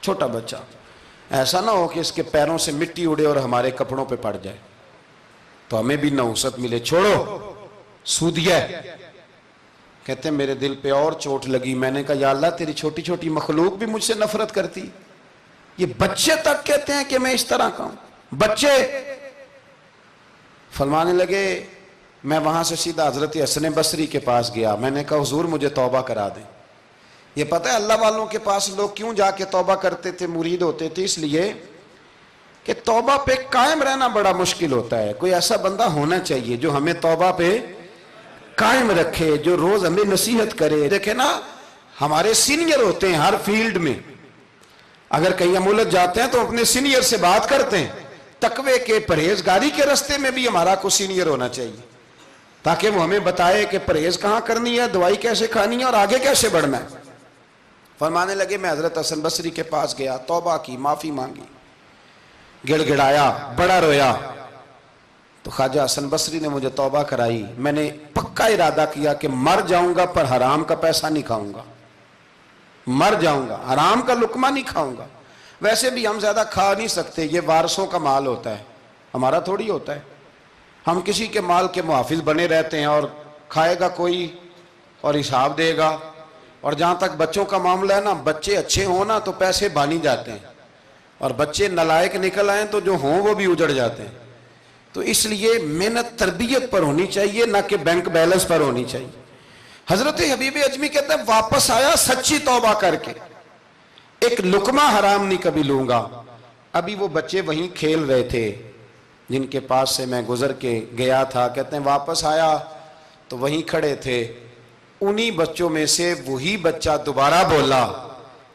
چھوٹا بچہ, ایسا نہ ہو کہ اس کے پیروں سے مٹی اڑے اور ہمارے کپڑوں پہ پڑ جائے تو ہمیں بھی نحوست ملے. چھوڑو, سودیہ ہے. کہتے ہیں میرے دل پہ اور چوٹ لگی. میں نے کہا یا اللہ تیری چھوٹی چھوٹی مخلوق بھی مجھ سے نفرت کرتی, یہ بچے تک کہتے ہیں کہ میں اس طرح کا ہوں. بچے فرمانے لگے, میں وہاں سے سیدھا حضرت حسن بصری کے پاس گیا. میں نے کہا حضور مجھے توبہ کرا دیں. یہ پتہ ہے اللہ والوں کے پاس لوگ کیوں جا کے توبہ کرتے تھے, مرید ہوتے تھے؟ اس لیے کہ توبہ پہ قائم رہنا بڑا مشکل ہوتا ہے. کوئی ایسا بندہ ہونا چاہیے جو ہمیں توبہ پہ قائم رکھے, جو روز ہمیں نصیحت کرے. دیکھیں نا, ہمارے سینئر ہوتے ہیں ہر فیلڈ میں. اگر کہیں ہم الجھ جاتے ہیں تو اپنے سینئر سے بات کرتے ہیں. تقوی کے پرہیزگاری کے راستے میں بھی ہمارا کوئی سینئر ہونا چاہیے تاکہ وہ ہمیں بتائے کہ پرہیز کہاں کرنی ہے, دوائی کیسے کھانی ہے اور آگے کیسے بڑھنا ہے. فرمانے لگے میں حضرت حسن بصری کے پاس گیا, توبہ کی, معافی مانگی, گڑ گڑایا, بڑا رویا. تو خواجہ حسن بصری نے مجھے توبہ کرائی. میں نے پکا ارادہ کیا کہ مر جاؤں گا پر حرام کا پیسہ نہیں کھاؤں گا, مر جاؤں گا حرام کا لقمہ نہیں کھاؤں گا. ویسے بھی ہم زیادہ کھا نہیں سکتے, یہ وارثوں کا مال ہوتا ہے, ہمارا تھوڑی ہوتا ہے. ہم کسی کے مال کے محافظ بنے رہتے ہیں اور کھائے گا کوئی اور حساب دے گا. اور جہاں تک بچوں کا معاملہ ہے نا, بچے اچھے ہوں نا تو پیسے بانی جاتے ہیں, اور بچے نالائق نکل آئیں تو جو ہوں وہ بھی اجڑ جاتے ہیں. تو اس لیے محنت تربیت پر ہونی چاہیے, نہ کہ بینک بیلنس پر ہونی چاہیے. حضرت حبیب اجمی کہتے ہیں واپس آیا سچی توبہ کر کے, ایک لقمہ حرام نہیں کبھی لوں گا. ابھی وہ بچے وہیں کھیل رہے تھے جن کے پاس سے میں گزر کے گیا تھا. کہتے ہیں واپس آیا تو وہیں کھڑے تھے. انہی بچوں میں سے وہی بچہ دوبارہ بولا,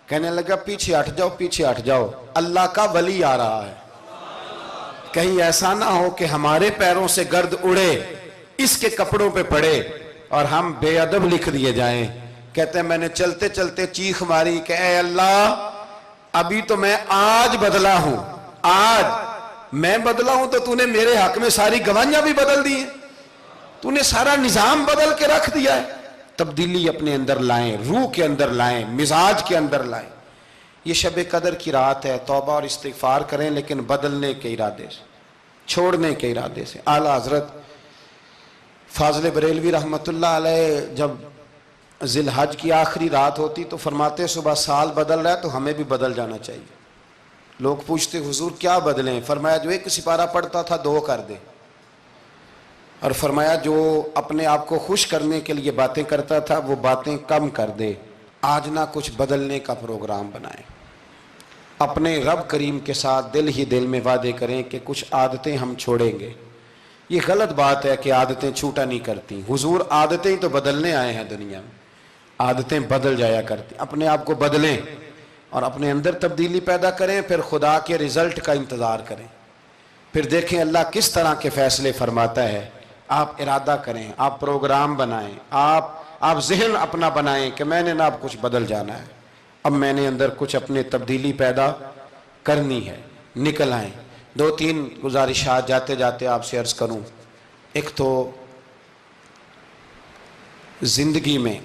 کہنے لگا پیچھے ہٹ جاؤ, پیچھے ہٹ جاؤ, اللہ کا ولی آ رہا ہے. کہیں ایسا نہ ہو کہ ہمارے پیروں سے گرد اڑے, اس کے کپڑوں پہ پڑے اور ہم بے ادب لکھ دیے جائیں. کہتے ہیں میں نے چلتے چلتے چیخ ماری کہ اے اللہ, ابھی تو میں آج بدلا ہوں, آج میں بدلا ہوں تو تو نے میرے حق میں ساری گواہیاں بھی بدل دی ہیں, تو نے سارا نظام بدل کے رکھ دیا ہے. تبدیلی اپنے اندر لائیں, روح کے اندر لائیں, مزاج کے اندر لائیں. یہ شب قدر کی رات ہے, توبہ اور استغفار کریں لیکن بدلنے کے ارادے سے, چھوڑنے کے ارادے سے. اعلیٰ حضرت فاضل بریلوی رحمۃ اللہ علیہ جب ذی الحج کی آخری رات ہوتی تو فرماتے صبح سال بدل رہا ہے تو ہمیں بھی بدل جانا چاہیے. لوگ پوچھتے حضور کیا بدلیں؟ فرمایا جو ایک سپارہ پڑھتا تھا 2 کر دے, اور فرمایا جو اپنے آپ کو خوش کرنے کے لیے باتیں کرتا تھا وہ باتیں کم کر دے. آج نہ کچھ بدلنے کا پروگرام بنائیں, اپنے رب کریم کے ساتھ دل ہی دل میں وعدے کریں کہ کچھ عادتیں ہم چھوڑیں گے. یہ غلط بات ہے کہ عادتیں چھوٹا نہیں کرتی. حضور عادتیں ہی تو بدلنے آئے ہیں دنیا میں, عادتیں بدل جایا کرتی. اپنے آپ کو بدلیں اور اپنے اندر تبدیلی پیدا کریں, پھر خدا کے رزلٹ کا انتظار کریں, پھر دیکھیں اللہ کس طرح کے فیصلے فرماتا ہے. آپ ارادہ کریں, آپ پروگرام بنائیں, آپ ذہن اپنا بنائیں کہ میں نے نا اب کچھ بدل جانا ہے, اب میں نے اندر کچھ اپنے تبدیلی پیدا کرنی ہے. نکل آئیں. 2-3 گزارشات جاتے جاتے آپ سے عرض کروں. ایک تو زندگی میں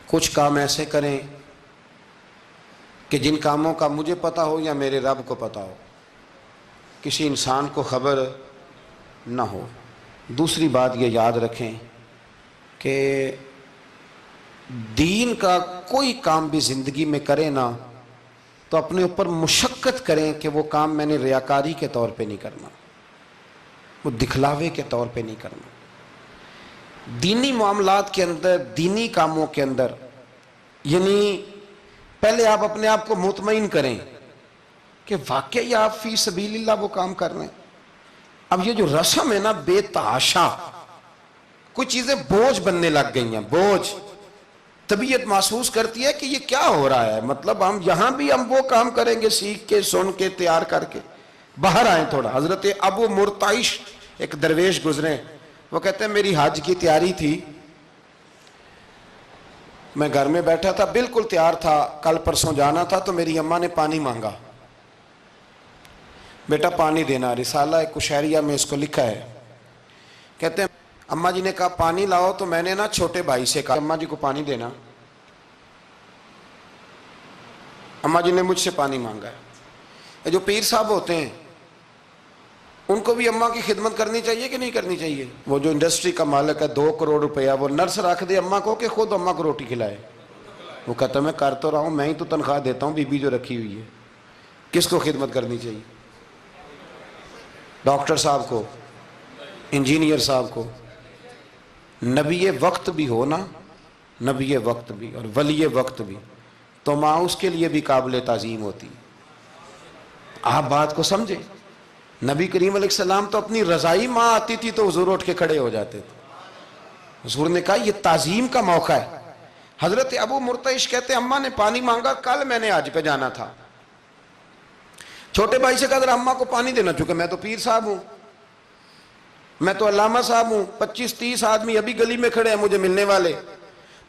کچھ کام ایسے کریں کہ جن کاموں کا مجھے پتہ ہو یا میرے رب کو پتہ ہو, کسی انسان کو خبر نہ ہو. دوسری بات یہ یاد رکھیں کہ دین کا کوئی کام بھی زندگی میں کریں نا تو اپنے اوپر مشقت کریں کہ وہ کام میں نے ریاکاری کے طور پہ نہیں کرنا, وہ دکھلاوے کے طور پہ نہیں کرنا. دینی معاملات کے اندر, دینی کاموں کے اندر, یعنی پہلے آپ اپنے آپ کو مطمئن کریں کہ واقعی آپ فی سبیل اللہ وہ کام کر رہے ہیں. اب یہ جو رسم ہے نا بے تحاشا، کچھ چیزیں بوجھ بننے لگ گئی ہیں، بوجھ. طبیعت محسوس کرتی ہے کہ یہ کیا ہو رہا ہے، مطلب ہم یہاں بھی ہم وہ کام کریں گے سیکھ کے سن کے تیار کر کے. باہر آئیں تھوڑا. حضرت ابو مرتعش ایک درویش گزرے، وہ کہتے ہیں میری حج کی تیاری تھی، میں گھر میں بیٹھا تھا بالکل تیار تھا، کل پرسوں جانا تھا، تو میری اماں نے پانی مانگا، بیٹا پانی دینا. رسالہ کشیریہ میں اس کو لکھا ہے. کہتے ہیں اماں جی نے کہا پانی لاؤ، تو میں نے نا چھوٹے بھائی سے کہا اماں جی کو پانی دینا. اماں جی نے مجھ سے پانی مانگا ہے. جو پیر صاحب ہوتے ہیں ان کو بھی اماں کی خدمت کرنی چاہیے کہ نہیں کرنی چاہیے؟ وہ جو انڈسٹری کا مالک ہے 2 کروڑ روپیہ وہ نرس رکھ دے اماں کو کہ خود اماں کو روٹی کھلائے. وہ کہتا میں کر تو رہا ہوں، میں ہی تو تنخواہ دیتا ہوں بی بی جو رکھی ہوئی ہے. کس کو خدمت کرنی چاہیے؟ ڈاکٹر صاحب کو، انجینئر صاحب کو. نبی وقت بھی ہونا، نبی وقت بھی اور ولی وقت بھی، تو ماں اس کے لیے بھی قابل تعظیم ہوتی. آپ بات کو سمجھے. نبی کریم علیہ السلام تو اپنی رضائی ماں آتی تھی تو حضور اٹھ کے کھڑے ہو جاتے تھے. حضور نے کہا یہ تعظیم کا موقع ہے. حضرت ابو مرتعش کہتے ہیں اماں نے پانی مانگا، کل میں نے حج پہ جانا تھا. چھوٹے بھائی سے کہا ذرا اماں کو پانی دینا، چونکہ میں تو پیر صاحب ہوں، میں تو علامہ صاحب ہوں، 25-30 آدمی ابھی گلی میں کھڑے ہیں مجھے ملنے والے.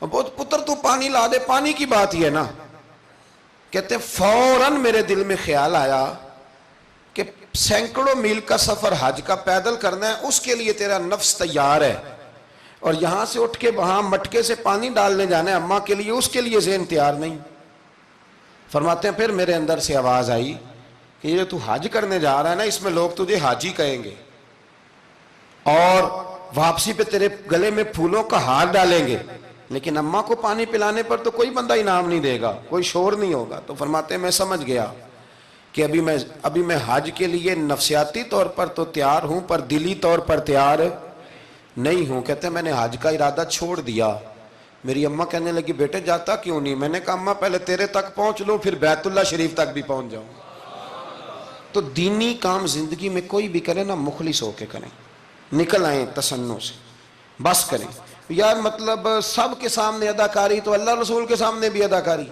بہت پتر تو پانی لا دے، پانی کی بات ہی ہے نا. کہتے فوراً میرے دل میں خیال آیا کہ سینکڑوں میل کا سفر حج کا پیدل کرنا ہے، اس کے لیے تیرا نفس تیار ہے، اور یہاں سے اٹھ کے وہاں مٹکے سے پانی ڈالنے جانا ہے اماں کے لیے، اس کے لیے ذہن تیار نہیں. فرماتے ہیں پھر میرے اندر سے آواز آئی کہ یہ تو حج کرنے جا رہا ہے نا، اس میں لوگ تجھے حاجی کہیں گے، اور واپسی پہ تیرے گلے میں پھولوں کا ہار ڈالیں گے، لیکن اماں کو پانی پلانے پر تو کوئی بندہ انعام نہیں دے گا، کوئی شور نہیں ہوگا. تو فرماتے ہیں میں سمجھ گیا کہ ابھی میں حج کے لیے نفسیاتی طور پر تو تیار ہوں پر دلی طور پر تیار نہیں ہوں. کہتے ہیں میں نے حج کا ارادہ چھوڑ دیا. میری اماں کہنے لگی بیٹے جاتا کیوں نہیں؟ میں نے کہا اماں پہلے تیرے تک پہنچ لو پھر بیت اللہ شریف تک بھی پہنچ جاؤں. تو دینی کام زندگی میں کوئی بھی کرے نا مخلص ہو کے کریں، نکل آئیں تصنع سے، بس کریں. یار مطلب سب کے سامنے اداکاری تو اللہ رسول کے سامنے بھی اداکاری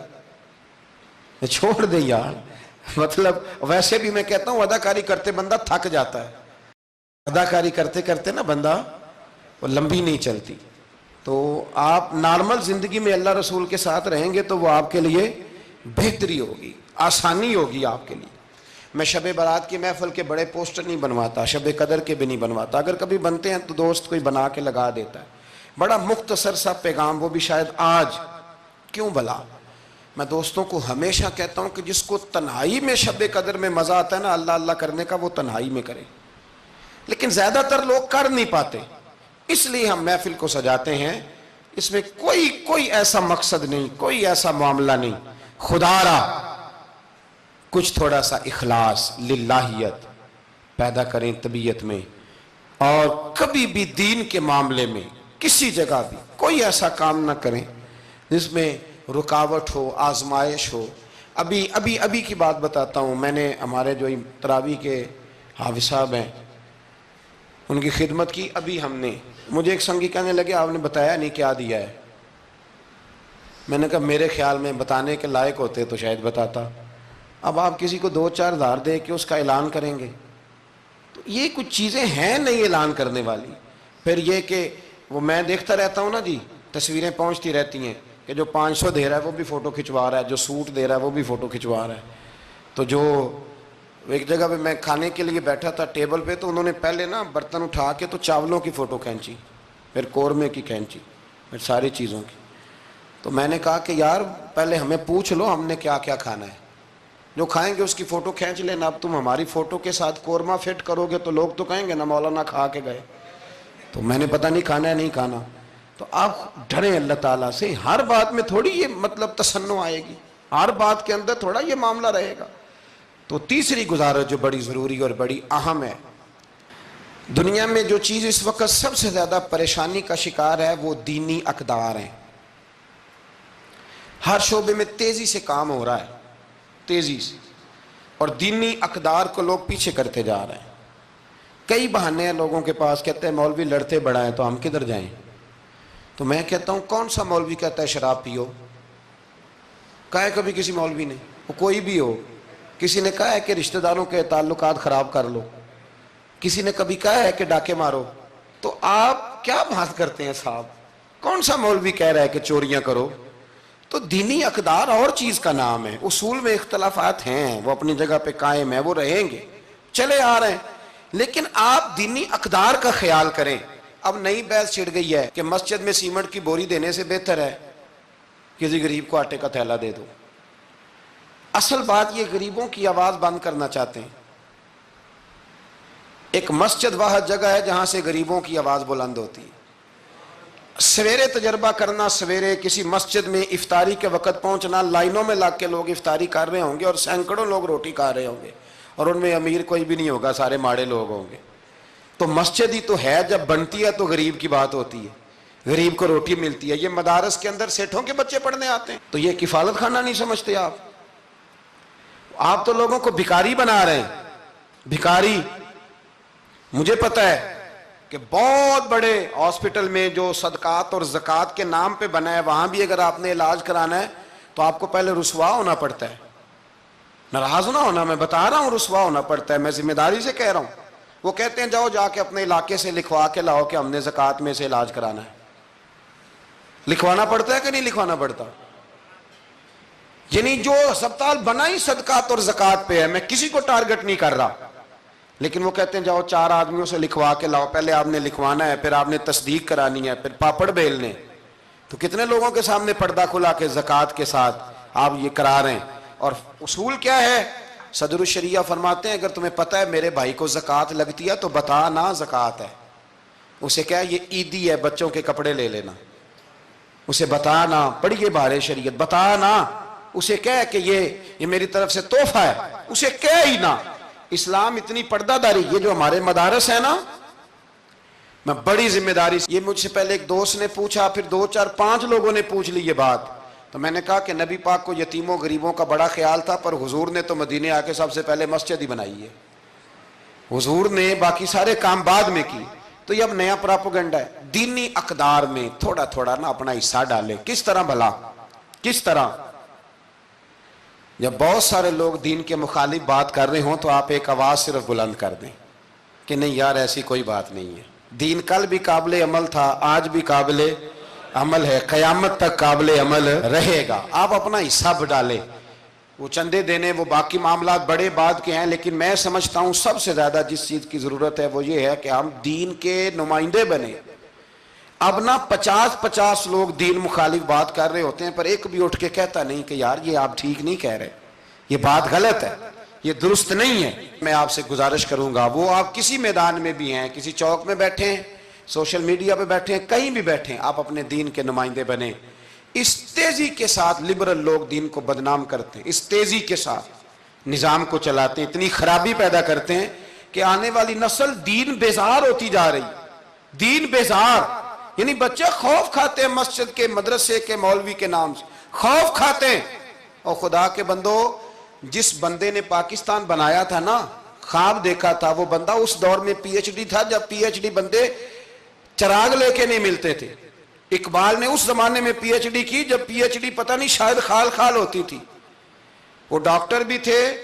چھوڑ دے یار. مطلب ویسے بھی میں کہتا ہوں اداکاری کرتے بندہ تھک جاتا ہے، اداکاری کرتے کرتے نا بندہ وہ لمبی نہیں چلتی. تو آپ نارمل زندگی میں اللہ رسول کے ساتھ رہیں گے تو وہ آپ کے لیے بہتری ہوگی، آسانی ہوگی آپ کے لیے. میں شب برات کی محفل کے بڑے پوسٹر نہیں بنواتا، شب قدر کے بھی نہیں بنواتا، اگر کبھی بنتے ہیں تو دوست کوئی بنا کے لگا دیتا ہے. بڑا مختصر سا پیغام، وہ بھی شاید آج کیوں بلا. میں دوستوں کو ہمیشہ کہتا ہوں کہ جس کو تنہائی میں شب قدر میں مزہ آتا ہے نا اللہ اللہ کرنے کا، وہ تنہائی میں کرے. لیکن زیادہ تر لوگ کر نہیں پاتے، اس لیے ہم محفل کو سجاتے ہیں. اس میں کوئی ایسا مقصد نہیں، کوئی ایسا معاملہ نہیں. خدا را کچھ تھوڑا سا اخلاص للہیت پیدا کریں طبیعت میں، اور کبھی بھی دین کے معاملے میں کسی جگہ بھی کوئی ایسا کام نہ کریں جس میں رکاوٹ ہو، آزمائش ہو. ابھی کی بات بتاتا ہوں. میں نے ہمارے جو تراویح کے حافظ صاحب ہیں ان کی خدمت کی. ابھی ہم نے، مجھے ایک سنگی کہنے لگے آپ نے بتایا نہیں کیا دیا ہے. میں نے کہا میرے خیال میں بتانے کے لائق ہوتے تو شاید بتاتا. اب آپ کسی کو 2-4 ہزار دے کے اس کا اعلان کریں گے تو یہ کچھ چیزیں ہیں نہیں اعلان کرنے والی. پھر یہ کہ وہ میں دیکھتا رہتا ہوں نا جی، تصویریں پہنچتی رہتی ہیں کہ جو 500 دے رہا ہے وہ بھی فوٹو کھنچوا رہا ہے، جو سوٹ دے رہا ہے وہ بھی فوٹو کھنچوا رہا ہے. تو جو ایک جگہ پہ میں کھانے کے لیے بیٹھا تھا ٹیبل پہ، تو انہوں نے پہلے نا برتن اٹھا کے تو چاولوں کی فوٹو کھینچی، پھر قورمے کی کھینچی، پھر ساری چیزوں کی. تو میں نے کہا کہ یار پہلے ہمیں پوچھ لو ہم نے کیا کیا کھانا ہے، جو کھائیں گے اس کی فوٹو کھینچ لینا. اب تم ہماری فوٹو کے ساتھ قورمہ فٹ کرو گے تو لوگ تو کہیں گے نا مولانا کھا کے گئے. تو میں نے پتہ نہیں کھانا ہے نہیں کھانا. تو آپ ڈریں اللہ تعالیٰ سے. ہر بات میں تھوڑی یہ مطلب تصنع آئے گی، ہر بات کے اندر تھوڑا یہ معاملہ رہے گا. تو تیسری گزارش جو بڑی ضروری اور بڑی اہم ہے، دنیا میں جو چیز اس وقت سب سے زیادہ پریشانی کا شکار ہے وہ دینی اقدار ہیں. ہر شعبے میں تیزی سے کام ہو رہا ہے، تیزی سے، اور دینی اقدار کو لوگ پیچھے کرتے جا رہے ہیں. کئی بہانے ہیں لوگوں کے پاس، کہتے ہیں مولوی لڑتے بڑا ہیں تو ہم کدھر جائیں؟ تو میں کہتا ہوں کون سا مولوی کہتا ہے شراب پیو؟ کہا ہے کبھی کسی مولوی نے؟ وہ کوئی بھی ہو، کسی نے کہا ہے کہ رشتہ داروں کے تعلقات خراب کر لو، کسی نے کبھی کہا ہے کہ ڈاکے مارو؟ تو آپ کیا بات کرتے ہیں صاحب؟ کون سا مولوی کہہ رہا ہے کہ چوریاں کرو؟ تو دینی اقدار اور چیز کا نام ہے، اصول میں اختلافات ہیں، وہ اپنی جگہ پہ قائم ہیں، وہ رہیں گے، چلے آ رہے ہیں، لیکن آپ دینی اقدار کا خیال کریں۔ اب نئی بحث چھڑ گئی ہے کہ مسجد میں سیمنٹ کی بوری دینے سے بہتر ہے کسی غریب کو آٹے کا تھیلا دے دو۔ اصل بات یہ غریبوں کی آواز بند کرنا چاہتے ہیں۔ ایک مسجد واحد جگہ ہے جہاں سے غریبوں کی آواز بلند ہوتی ہے۔ سویرے تجربہ کرنا، سویرے کسی مسجد میں افطاری کے وقت پہنچنا، لائنوں میں لگ کے لوگ افطاری کر رہے ہوں گے اور سینکڑوں لوگ روٹی کھا رہے ہوں گے، اور ان میں امیر کوئی بھی نہیں ہوگا، سارے ماڑے لوگ ہوں گے۔ تو مسجد ہی تو ہے، جب بنتی ہے تو غریب کی بات ہوتی ہے، غریب کو روٹی ملتی ہے۔ یہ مدارس کے اندر سیٹھوں کے بچے پڑھنے آتے ہیں، تو یہ کفالت خانہ نہیں سمجھتے آپ تو لوگوں کو بھکاری بنا رہے ہیں، بھکاری۔ مجھے پتہ ہے کہ بہت بڑے ہاسپٹل میں جو صدقات اور زکوٰۃ کے نام پہ بنا ہے، وہاں بھی اگر آپ نے علاج کرانا ہے تو آپ کو پہلے رسوا ہونا پڑتا ہے۔ ناراض نہ ہونا، میں بتا رہا ہوں رسوا ہونا پڑتا ہے، میں ذمہ داری سے کہہ رہا ہوں۔ وہ کہتے ہیں جاؤ جا کے اپنے علاقے سے لکھوا کے لاؤ کہ ہم نے زکوٰۃ میں سے علاج کرانا ہے۔ لکھوانا پڑتا ہے کہ نہیں لکھوانا پڑتا؟ یعنی جو ہسپتال بنا ہی صدقات اور زکوٰۃ پہ ہے، میں کسی کو ٹارگٹ نہیں کر رہا، لیکن وہ کہتے ہیں جاؤ 4 آدمیوں سے لکھوا کے لاؤ۔ پہلے آپ نے لکھوانا ہے، پھر آپ نے تصدیق کرانی ہے، پھر پاپڑ بیلنے۔ تو کتنے لوگوں کے سامنے پردہ کھلا کے زکوٰۃ کے ساتھ آپ یہ کرا رہے ہیں۔ اور اصول کیا ہے؟ صدر الشریعہ فرماتے ہیں اگر تمہیں پتہ ہے میرے بھائی کو زکوٰۃ لگتی ہے تو بتا نا زکوٰۃ ہے، اسے کیا یہ عیدی ہے، بچوں کے کپڑے لے لینا، اسے بتا نا، پڑھیے بارے شریعت، بتا نا، اسے کہہ کہ یہ میری طرف سے تحفہ ہے، اسے کہہ ہی نا۔ اسلام اتنی پردہ داری، یہ جو ہمارے مدارس ہیں نا، میں بڑی ذمہ داری سے، یہ مجھ سے پہلے ایک دوست نے پوچھا، پھر 2 4 5 لوگوں نے پوچھ لی یہ بات، تو میں نے کہا کہ نبی پاک کو یتیموں غریبوں کا بڑا خیال تھا، پر حضور نے تو مدینے آ کے سب سے پہلے مسجد ہی بنائی ہے، حضور نے باقی سارے کام بعد میں کی۔ تو یہ اب نیا پراپوگنڈا ہے۔ دینی اقدار میں تھوڑا تھوڑا نا اپنا حصہ ڈالیں۔ کس طرح بھلا؟ کس طرح؟ جب بہت سارے لوگ دین کے مخالف بات کر رہے ہوں تو آپ ایک آواز صرف بلند کر دیں کہ نہیں یار ایسی کوئی بات نہیں ہے، دین کل بھی قابل عمل تھا، آج بھی قابل عمل ہے، قیامت تک قابل عمل رہے گا۔ آپ اپنا حصہ ڈالیں۔ وہ چندے دینے، وہ باقی معاملات بڑے بعد کے ہیں، لیکن میں سمجھتا ہوں سب سے زیادہ جس چیز کی ضرورت ہے وہ یہ ہے کہ ہم دین کے نمائندے بنیں۔ اب نہ 50 لوگ دین مخالف بات کر رہے ہوتے ہیں، پر ایک بھی اٹھ کے کہتا نہیں کہ یار یہ آپ ٹھیک نہیں کہہ رہے، یہ بات غلط ہے، یہ درست نہیں ہے۔ میں آپ سے گزارش کروں گا، وہ آپ کسی میدان میں بھی ہیں، کسی چوک میں بیٹھے ہیں، سوشل میڈیا پہ بیٹھے ہیں، کہیں بھی بیٹھے ہیں، آپ اپنے دین کے نمائندے بنیں۔ اس تیزی کے ساتھ لبرل لوگ دین کو بدنام کرتے ہیں، اس تیزی کے ساتھ نظام کو چلاتے ہیں، اتنی خرابی پیدا کرتے ہیں کہ آنے والی نسل دین بیزار ہوتی جا رہی، دین بیزار، یعنی بچے خوف کھاتے ہیں مسجد کے، مدرسے کے، مولوی کے نام سے خوف کھاتے ہیں۔ اور خدا کے بندو، جس بندے نے پاکستان بنایا تھا نا، خواب دیکھا تھا، وہ بندہ اس دور میں پی ایچ ڈی تھا جب پی ایچ ڈی بندے چراغ لے کے نہیں ملتے تھے۔ اقبال نے اس زمانے میں پی ایچ ڈی کی جب پی ایچ ڈی پتہ نہیں شاید خال خال ہوتی تھی۔ وہ ڈاکٹر بھی تھے،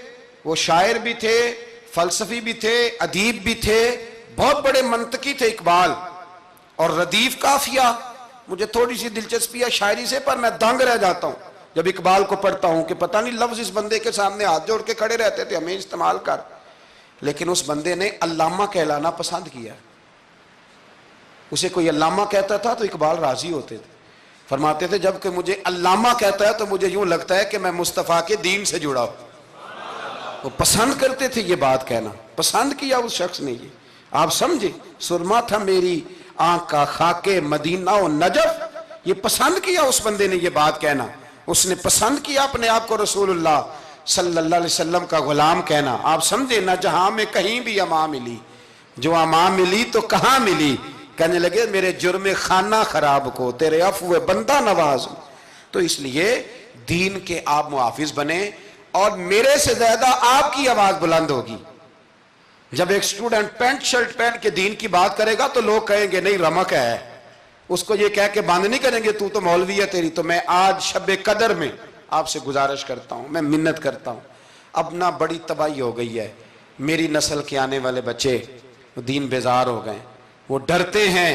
وہ شاعر بھی تھے، فلسفی بھی تھے، ادیب بھی تھے، بہت بڑے منطقی تھے اقبال۔ اور ردیف قافیہ، مجھے تھوڑی سی دلچسپی ہے شاعری سے، پر میں دنگ رہ جاتا ہوں جب اقبال کو پڑھتا ہوں کہ پتہ نہیں لفظ اس بندے کے سامنے ہاتھ جوڑ کے کھڑے رہتے تھے ہمیں استعمال کر، لیکن اس بندے نے علامہ کہلانا پسند کیا۔ اسے کوئی علامہ کہتا تھا تو اقبال راضی ہوتے تھے، فرماتے تھے جب کہ مجھے علامہ کہتا ہے تو مجھے یوں لگتا ہے کہ میں مصطفیٰ کے دین سے جڑا ہوں۔ وہ پسند کرتے تھے یہ بات کہنا، پسند کیا اس شخص نے۔ یہ آپ سمجھے، سرما تھا میری آنکھ کا خاک مدینہ و نجف، یہ پسند کیا اس بندے نے یہ بات کہنا۔ اس نے پسند کیا اپنے آپ کو رسول اللہ صلی اللہ علیہ وسلم کا غلام کہنا۔ آپ سمجھے نہ جہاں میں کہیں بھی اما ملی، جو اما ملی تو کہاں ملی، کہنے لگے میرے جرم خانہ خراب کو تیرے عفو بندہ نواز۔ تو اس لیے دین کے آپ محافظ بنیں، اور میرے سے زیادہ آپ کی آواز بلند ہوگی، جب ایک اسٹوڈنٹ پینٹ شرٹ پہن کے دین کی بات کرے گا تو لوگ کہیں گے نہیں رمق ہے، اس کو یہ کہہ کے بند نہیں کریں گے تو مولوی ہے تیری۔ تو میں آج شب قدر میں آپ سے گزارش کرتا ہوں، میں منت کرتا ہوں، اب نہ بڑی تباہی ہو گئی ہے، میری نسل کے آنے والے بچے دین بیزار ہو گئے، وہ ڈرتے ہیں،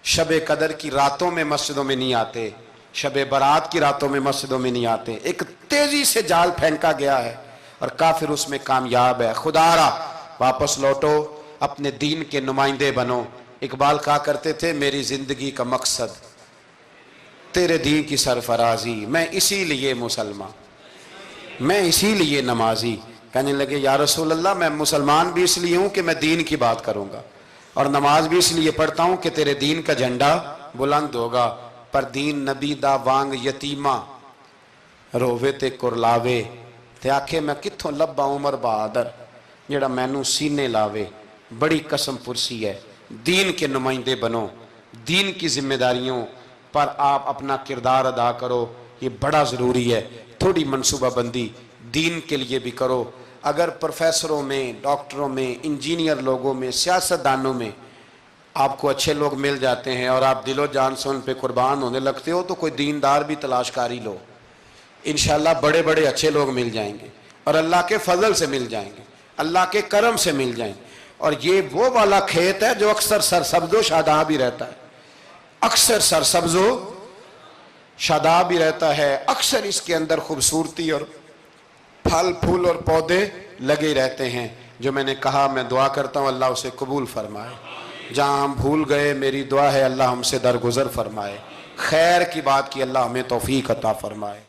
شب قدر کی راتوں میں مسجدوں میں نہیں آتے، شب برات کی راتوں میں مسجدوں میں نہیں آتے۔ ایک تیزی سے جال پھینکا گیا ہے اور کافر اس میں کامیاب ہے۔ خدا را واپس لوٹو، اپنے دین کے نمائندے بنو۔ اقبال کہا کرتے تھے میری زندگی کا مقصد تیرے دین کی سرفرازی، میں اسی لیے مسلمان، میں اسی لیے نمازی۔ کہنے لگے یا رسول اللہ میں مسلمان بھی اس لیے ہوں کہ میں دین کی بات کروں گا، اور نماز بھی اس لیے پڑھتا ہوں کہ تیرے دین کا جھنڈا بلند ہوگا، پر دین نبی دا وانگ یتیمہ رووے تے کرلاوے، تے آکھے میں کتھوں لبا عمر بہادر جڑا مینوں سینے لاوے۔ بڑی قسم پرسی ہے، دین کے نمائندے بنو، دین کی ذمہ داریوں پر آپ اپنا کردار ادا کرو، یہ بڑا ضروری ہے۔ تھوڑی منصوبہ بندی دین کے لیے بھی کرو۔ اگر پروفیسروں میں، ڈاکٹروں میں، انجینئر لوگوں میں، سیاستدانوں میں آپ کو اچھے لوگ مل جاتے ہیں اور آپ دل و جان سے ان پہ قربان ہونے لگتے ہو تو کوئی دیندار بھی تلاش کاری لو، انشاءاللہ بڑے بڑے اچھے لوگ مل جائیں گے، اور اللہ کے فضل سے مل جائیں گے، اللہ کے کرم سے مل جائیں گے۔ اور یہ وہ والا کھیت ہے جو اکثر سرسبز و شاداب ہی رہتا ہے، اکثر سرسبز و شاداب ہی رہتا ہے، اکثر اس کے اندر خوبصورتی اور پھل پھول اور پودے لگے رہتے ہیں۔ جو میں نے کہا میں دعا کرتا ہوں اللہ اسے قبول فرمائے، جہاں ہم بھول گئے میری دعا ہے اللہ ہم سے درگزر فرمائے، خیر کی بات کی اللہ ہمیں توفیق عطا فرمائے۔